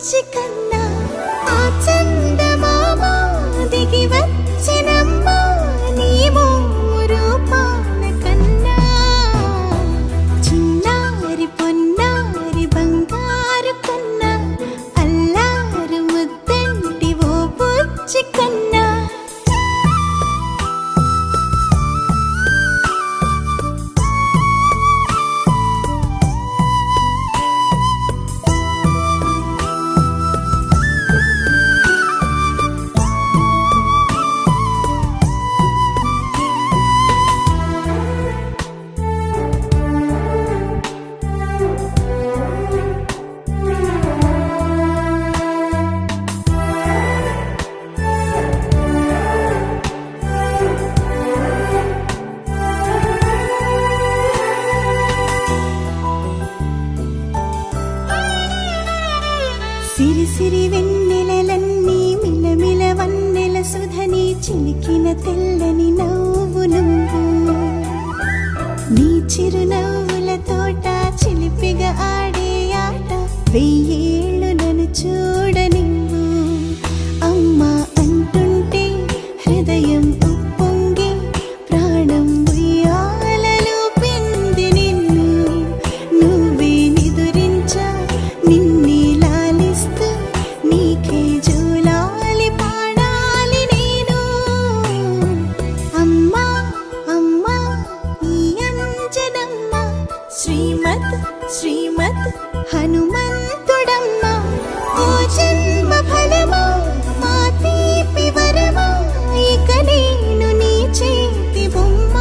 బుచ్చి కన్నా ఆ చందమామ దిగి వచ్చినమ్మ నీవు రూపాన కన్నా చిన్నారి పొన్నారి బంగారు కన్నా అల్లారు ముద్దంటి ఓ బుచ్చి కన్నా సిరి సిరి వెన్నెలలన్నీ మిలమిల వన్నెల సుధని చిలికిన తెల్లని నవ్వు నువ్వు నీ చిరునవ్వుల తోట చిలిపిగా ఆడే ఆట వెయ్యేళ్ళు నన్ను చూడనివ్వు అమ్మా అంటుంటే హృదయం ఉప్పొంగి ప్రాణం ఉయ్యాలలో పిండి నిన్ను నువ్వే నిదురించా నిన్నే నీకే జూలాలి పాడాలి నేను అమ్మా అమ్మా ఈ అంజనమ్మ శ్రీమత్ శ్రీమత్ హనుమంతుడమ్మ ఓ జన్మ ఫలమా మా తీపి వరమా ఇక నేను నీ చేతి బొమ్మ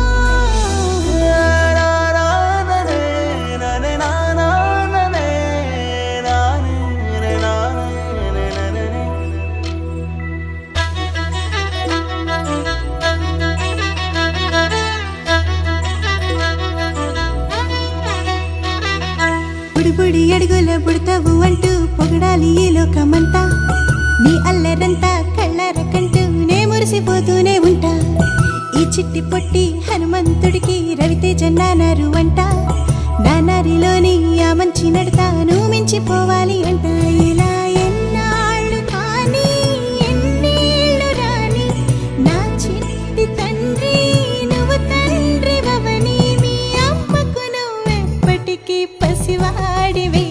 బుడి అడుగుల బుడతావు అంటూ పొగడాలి ఈ లోకమంతా నీ అల్లరంతా కళ్ళరకంటూ నే మురిసిపోతూనే ఉంటా ఈ చిట్టి పొట్టి హనుమంతుడికి రవితేజ నానారు అంట నానారిలోని ఆ మంచి నడతాను మించిపోవాలి అంట ఇలా ఎన్నాళ్ళు కానీ ఎన్నేళ్ళు రాని నా చిట్టి తండ్రి నువ్వు తండ్రి వవని మీ అమ్మకు నువ్వెప్పటికీ పసివాడివి